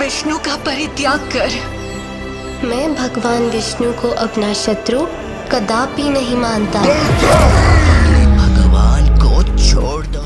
विष्णु का परित्याग कर। मैं भगवान विष्णु को अपना शत्रु कदापि नहीं मानता। भगवान को छोड़ दो।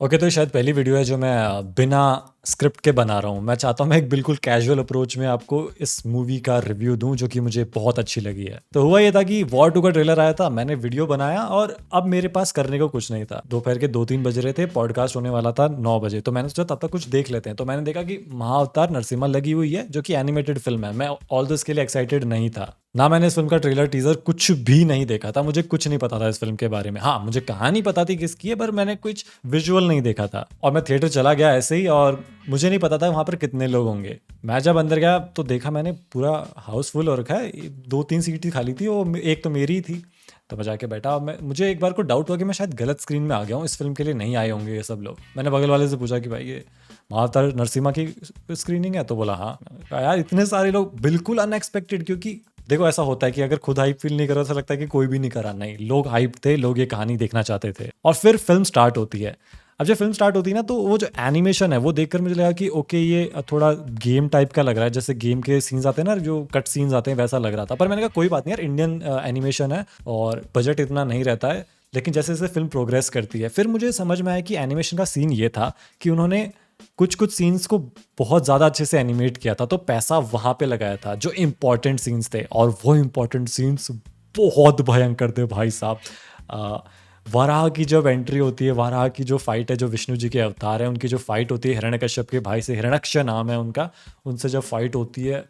ओके तो शायद पहली वीडियो है जो मैं बिना स्क्रिप्ट के बना रहा हूँ। मैं चाहता हूँ मैं एक बिल्कुल कैजुअल अप्रोच में आपको इस मूवी का रिव्यू दूं जो कि मुझे बहुत अच्छी लगी है। तो हुआ ये था कि वॉर 2 का ट्रेलर आया था, मैंने वीडियो बनाया और अब मेरे पास करने को कुछ नहीं था। दोपहर के 2-3 बज रहे थे, पॉडकास्ट होने वाला था 9 बजे। तो मैंने सोचा तब तक कुछ देख लेते हैं। तो मैंने देखा कि महाअवतार नरसिम्हा लगी हुई है जो कि एनिमेटेड फिल्म है। मैं ऑल इसके लिए एक्साइटेड नहीं था ना। मैंने इस फिल्म का ट्रेलर टीजर कुछ भी नहीं देखा था। मुझे कुछ नहीं पता था इस फिल्म के बारे में। हाँ, मुझे कहानी पता थी किसकी है, पर मैंने कुछ विजुअल नहीं देखा था। और मैं थिएटर चला गया ऐसे ही और मुझे नहीं पता था वहां पर कितने लोग होंगे। मैं जब अंदर गया तो देखा मैंने पूरा हाउस फुल हो रखा है। 2-3 सीट खाली थी, वो एक तो मेरी ही थी। तो मैं जाके बैठा। मुझे एक बार को डाउट हुआ कि मैं शायद गलत स्क्रीन में आ गया हूँ, इस फिल्म के लिए नहीं आए होंगे ये सब लोग। मैंने बगल वाले से पूछा कि भाई ये महाअवतार नरसिम्हा की स्क्रीनिंग है? तो बोला हाँ। यार इतने सारे लोग, बिल्कुल अनएक्सपेक्टेड। क्योंकि देखो ऐसा होता है कि अगर खुद हाइप फील नहीं करो, ऐसा लगता है कि कोई भी नहीं करा। नहीं, लोग हाइप थे, लोग ये कहानी देखना चाहते थे। और फिर फिल्म स्टार्ट होती है। अब जब फिल्म स्टार्ट होती है ना, तो वो जो एनिमेशन है वो देखकर मुझे लगा कि ओके ये थोड़ा गेम टाइप का लग रहा है। जैसे गेम के सीन्स आते हैं ना, जो कट सीन्स आते हैं, वैसा लग रहा था। पर मैंने कहा कोई बात नहीं यार, इंडियन एनिमेशन है और बजट इतना नहीं रहता है। लेकिन जैसे जैसे फिल्म प्रोग्रेस करती है फिर मुझे समझ में आया कि एनिमेशन का सीन ये था कि उन्होंने कुछ सीन्स को बहुत ज़्यादा अच्छे से एनिमेट किया था, तो पैसा वहाँ पे लगाया था जो इम्पोर्टेंट सीन्स थे। और वो इम्पोर्टेंट सीन्स बहुत भयंकर थे भाई साहब। वाराह की जब एंट्री होती है, वाराह की जो फाइट है, जो विष्णु जी के अवतार है उनकी जो फाइट होती है हिरण्यकश्यप के भाई से, हिरण्यक्ष नाम है उनका, उनसे जब फाइट होती है,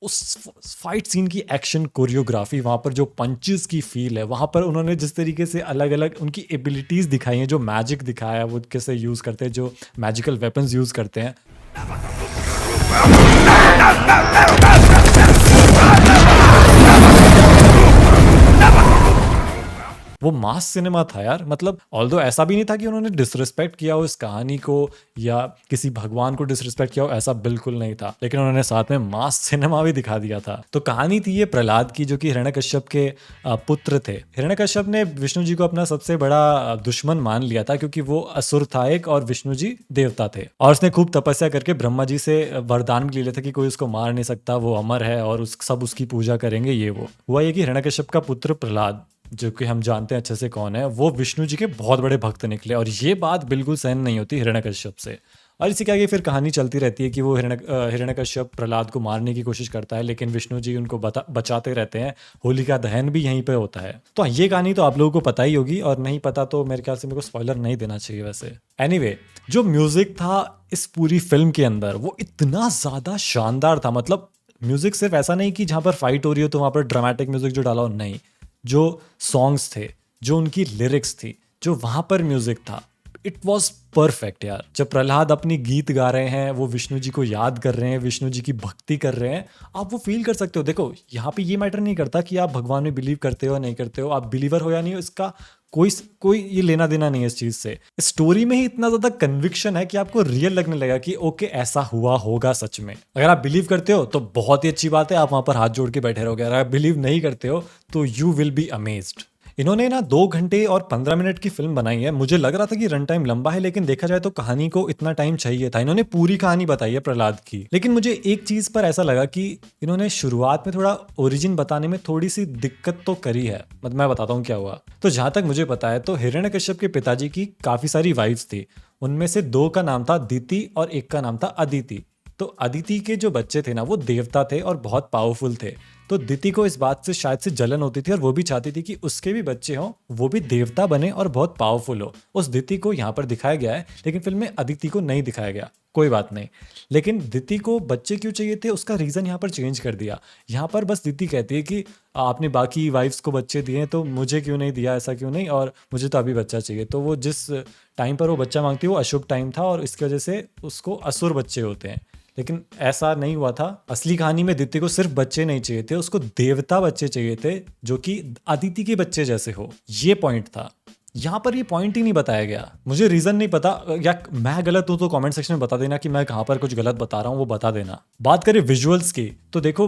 उस फाइट सीन की एक्शन कोरियोग्राफी, वहाँ पर जो पंचेस की फील है, वहाँ पर उन्होंने जिस तरीके से अलग अलग उनकी एबिलिटीज़ दिखाई हैं, जो मैजिक दिखाया है वो कैसे यूज़ करते हैं, जो मैजिकल वेपन्स यूज़ करते हैं। वो मास सिनेमा था यार। मतलब ऑल्दो ऐसा भी नहीं था कि उन्होंने डिसरिस्पेक्ट किया हो इस कहानी को या किसी भगवान को डिसरिस्पेक्ट किया हो, ऐसा बिल्कुल नहीं था। लेकिन उन्होंने साथ में मास सिनेमा भी दिखा दिया था। तो कहानी थी ये प्रहलाद की, जो कि हिरण्यकश्यप के पुत्र थे। हिरण्यकश्यप ने विष्णु जी को अपना सबसे बड़ा दुश्मन मान लिया था क्योंकि वो असुर था एक और विष्णु जी देवता थे। और उसने खूब तपस्या करके ब्रह्मा जी से वरदान भी ले लिया था कि कोई उसको मार नहीं सकता, वो अमर है और सब उसकी पूजा करेंगे। ये वो हुआ ये कि हिरण्यकश्यप का पुत्र प्रहलाद, जो कि हम जानते हैं अच्छे से कौन है, वो विष्णु जी के बहुत बड़े भक्त निकले। और ये बात बिल्कुल सहन नहीं होती हिरण्यकश्यप से। और इसी के आगे फिर कहानी चलती रहती है कि वो हिरण्यकश्यप प्रहलाद को मारने की कोशिश करता है, लेकिन विष्णु जी उनको बचाते रहते हैं। होलिका दहन भी यहीं पे होता है। तो ये कहानी तो आप लोगों को पता ही होगी, और नहीं पता तो मेरे ख्याल से मेरे को स्पॉइलर नहीं देना चाहिए वैसे। एनीवे, जो म्यूजिक था इस पूरी फिल्म के अंदर वो इतना ज़्यादा शानदार था। मतलब म्यूजिक सिर्फ ऐसा नहीं कि जहाँ पर फाइट हो रही हो तो वहाँ पर ड्रामेटिक म्यूजिक जो डाला हो, नहीं। जो सॉन्ग्स थे, जो उनकी लिरिक्स थी, जो वहाँ पर म्यूजिक था, इट वॉज परफेक्ट यार। जब प्रहलाद अपनी गीत गा रहे हैं, वो विष्णु जी को याद कर रहे हैं, विष्णु जी की भक्ति कर रहे हैं, आप वो फील कर सकते हो। देखो यहाँ पे ये मैटर नहीं करता कि आप भगवान में बिलीव करते हो या नहीं करते हो, आप बिलीवर हो या नहीं हो, इसका कोई ये लेना देना नहीं है इस चीज से। स्टोरी में ही इतना ज्यादा कन्विक्शन है कि आपको रियल लगने लगा कि ओके ऐसा हुआ होगा सच में। अगर आप बिलीव करते हो तो बहुत ही अच्छी बात है, आप वहां पर हाथ जोड़ के बैठे रहोगे। अगर आप बिलीव नहीं करते हो तो यू विल बी अमेज्ड। इन्होंने ना 2 घंटे और 15 मिनट की फिल्म बनाई है। मुझे लग रहा था कि रन टाइम लंबा है, लेकिन देखा जाए तो कहानी को इतना टाइम चाहिए था। इन्होंने पूरी कहानी बताई है प्रहलाद की। लेकिन मुझे एक चीज पर ऐसा लगा कि इन्होंने शुरुआत में थोड़ा ओरिजिन बताने में थोड़ी सी दिक्कत तो करी है। मतलब मैं बताता हूँ क्या हुआ। तो जहां तक मुझे पता है तो हिरण्यकश्यप के पिताजी की काफी सारी वाइफ्स थी। उनमें से 2 का नाम था दिति और एक का नाम था अदिति। तो अदिति के जो बच्चे थे ना, वो देवता थे और बहुत पावरफुल थे। तो दिति को इस बात से शायद से जलन होती थी और वो भी चाहती थी कि उसके भी बच्चे हों, वो भी देवता बने और बहुत पावरफुल हो। उस दिति को यहाँ पर दिखाया गया है, लेकिन फिल्म में अदिति को नहीं दिखाया गया। कोई बात नहीं, लेकिन दिति को बच्चे क्यों चाहिए थे उसका रीज़न यहाँ पर चेंज कर दिया। यहाँ पर बस दिति कहती है कि आपने बाकी वाइफ्स को बच्चे दिए तो मुझे क्यों नहीं दिया, ऐसा क्यों नहीं, और मुझे तो अभी बच्चा चाहिए। तो वो जिस टाइम पर वो बच्चा मांगती है वो अशुभ टाइम था और इसकी वजह से उसको असुर बच्चे होते हैं। लेकिन ऐसा नहीं हुआ था। असली कहानी में दिति को सिर्फ बच्चे नहीं चाहिए थे, उसको देवता बच्चे चाहिए थे जो कि अदिति के बच्चे जैसे हो। ये पॉइंट था। यहाँ पर ये पॉइंट ही नहीं बताया गया। मुझे रीजन नहीं पता, या मैं गलत हूं तो कमेंट सेक्शन में बता देना कि मैं कहाँ पर कुछ गलत बता रहा हूँ, वो बता देना। बात करें विजुअल्स की तो देखो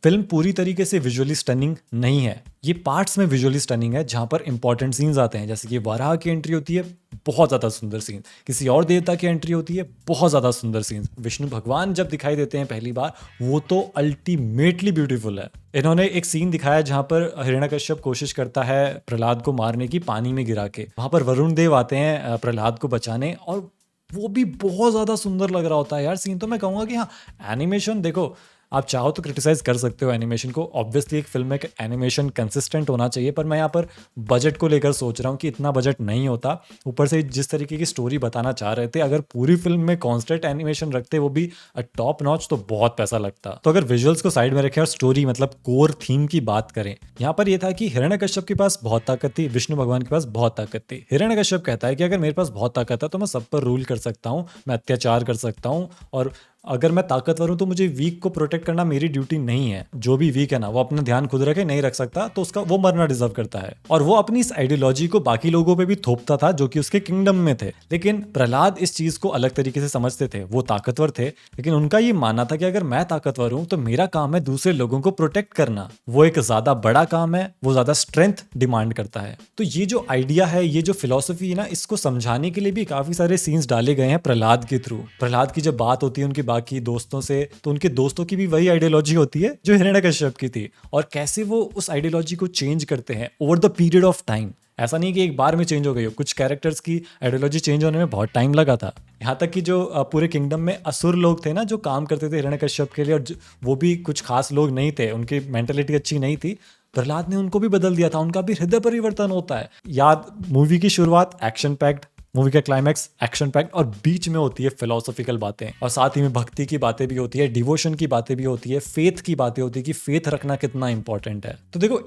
फिल्म पूरी तरीके से विजुअली स्टनिंग नहीं है। ये पार्ट्स में विजुअली स्टनिंग है जहाँ पर इंपॉर्टेंट सीन्स आते हैं, जैसे कि वराह की एंट्री होती है, बहुत ज़्यादा सुंदर सीन। किसी और देवता की एंट्री होती है, बहुत ज़्यादा सुंदर सीन। विष्णु भगवान जब दिखाई देते हैं पहली बार, वो तो अल्टीमेटली ब्यूटीफुल है। इन्होंने एक सीन दिखाया जहाँ पर हिरण्यकश्यप कोशिश करता है प्रहलाद को मारने की, पानी में गिरा के। वहाँ पर वरुण देव आते हैं प्रहलाद को बचाने, और वो भी बहुत ज़्यादा सुंदर लग रहा होता है यार सीन। तो मैं कहूँगा कि हाँ, एनिमेशन देखो, आप चाहो तो क्रिटिसाइज कर सकते हो एनिमेशन को। ऑब्वियसली एक फिल्म में एनिमेशन कंसिस्टेंट होना चाहिए, पर मैं यहाँ पर बजट को लेकर सोच रहा हूँ कि इतना बजट नहीं होता। ऊपर से जिस तरीके की स्टोरी बताना चाह रहे थे, अगर पूरी फिल्म में कॉन्स्टेंट एनिमेशन रखते, वो भी टॉप नॉच, तो बहुत पैसा लगता। तो अगर विजुअल्स को साइड में रखें और स्टोरी मतलब कोर थीम की बात करें, यहाँ पर यह था कि हिरण्यकश्यप के पास बहुत ताकत थी, विष्णु भगवान के पास बहुत ताकत थी। हिरण्यकश्यप कहता है कि अगर मेरे पास बहुत ताकत है तो मैं सब पर रूल कर सकता हूँ, मैं अत्याचार कर सकता हूँ, और अगर मैं ताकतवर हूं तो मुझे वीक को प्रोटेक्ट करना मेरी ड्यूटी नहीं है। जो भी वीक है ना, वो अपना ध्यान खुद रखे, नहीं रख सकता तो उसका वो मरना डिजर्व करता है। और वो अपनी इस आइडियोलॉजी को बाकी लोगों पे भी थोपता था जो कि उसके किंगडम में थे। लेकिन प्रहलाद इस चीज को अलग तरीके से समझते थे। वो ताकतवर थे, लेकिन उनका ये मानना था कि अगर मैं ताकतवर हूं तो मेरा काम है दूसरे लोगों को प्रोटेक्ट करना। वो एक ज्यादा बड़ा काम है, वो ज्यादा स्ट्रेंथ डिमांड करता है। तो ये जो आइडिया है, ये जो फिलॉसफी है ना, इसको समझाने के लिए भी काफी सारे सीन्स डाले गए हैं प्रहलाद के थ्रू। प्रहलाद की जब बात होती है उनके बाकी दोस्तों से, तो उनके दोस्तों की भी वही आइडियोलॉजी होती है जो हिरण्यकश्यप की थी, और कैसे वो उस आइडियोलॉजी को चेंज करते हैं over the period of time. ऐसा नहीं कि एक बार में चेंज हो गई हो, कुछ कैरेक्टर्स की आइडियोलॉजी चेंज होने में बहुत टाइम लगा था। यहाँ तक कि जो पूरे किंगडम में असुर लोग थे ना, जो काम करते थे हिरण्यकश्यप के लिए, और वो भी कुछ खास लोग नहीं थे, उनकी मेंटेलिटी अच्छी नहीं थी, प्रहलाद ने उनको भी बदल दिया था। उनका भी हृदय परिवर्तन होता है। याद, मूवी की शुरुआत एक्शन पैक्ड, मूवी का क्लाइमैक्स एक्शन पैक्ड, और बीच में होती है फिलोसॉफिकल बातें, और साथ ही में भक्ति की बातें भी होती है, डिवोशन की बातें भी होती है, फेथ की बातें होती है कि फेथ रखना कितना इंपॉर्टेंट है। तो देखो,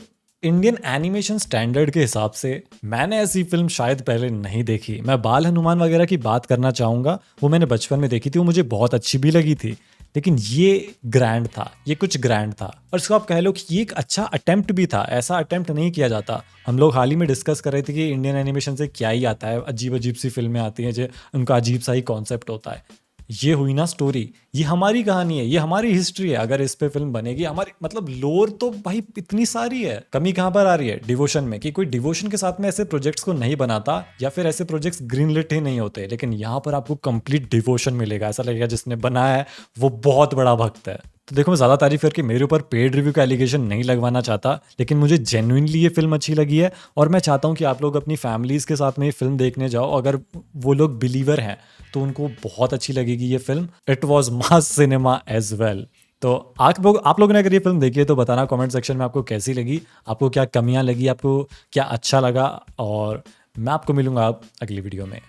इंडियन एनिमेशन स्टैंडर्ड के हिसाब से मैंने ऐसी फिल्म शायद पहले नहीं देखी। मैं बाल हनुमान वगैरह की बात करना चाहूँगा, वो मैंने बचपन में देखी थी, वो मुझे बहुत अच्छी भी लगी थी, लेकिन ये ग्रैंड था, ये कुछ ग्रैंड था। और इसको आप कह लो कि ये एक अच्छा अटेम्प्ट भी था। ऐसा अटेम्प्ट नहीं किया जाता। हम लोग हाल ही में डिस्कस कर रहे थे कि इंडियन एनिमेशन से क्या ही आता है, अजीब अजीब सी फिल्में आती हैं जो उनका अजीब सा ही कॉन्सेप्ट होता है। ये हुई ना स्टोरी, ये हमारी कहानी है, ये हमारी हिस्ट्री है। अगर इस पे फिल्म बनेगी, हमारी मतलब लोर तो भाई इतनी सारी है। कमी कहाँ पर आ रही है? डिवोशन में, कि कोई डिवोशन के साथ में ऐसे प्रोजेक्ट्स को नहीं बनाता, या फिर ऐसे प्रोजेक्ट्स ग्रीन लिट ही नहीं होते। लेकिन यहाँ पर आपको कंप्लीट डिवोशन मिलेगा। ऐसा लगेगा जिसने बनाया है वो बहुत बड़ा भक्त है। तो देखो, मैं ज़्यादा तारीफ करके मेरे ऊपर पेड रिव्यू का एलिगेशन नहीं लगवाना चाहता, लेकिन मुझे जेन्युइनली ये फिल्म अच्छी लगी है, और मैं चाहता हूँ कि आप लोग अपनी फैमिलीज़ के साथ में ये फिल्म देखने जाओ। अगर वो लोग बिलीवर हैं तो उनको बहुत अच्छी लगेगी ये film. It was mass cinema as well. तो आप लोगों ने अगर ये फिल्म देखी है तो बताना कमेंट सेक्शन में आपको कैसी लगी, आपको क्या कमियां लगी, आपको क्या अच्छा लगा, और मैं आपको मिलूंगा अगली वीडियो में।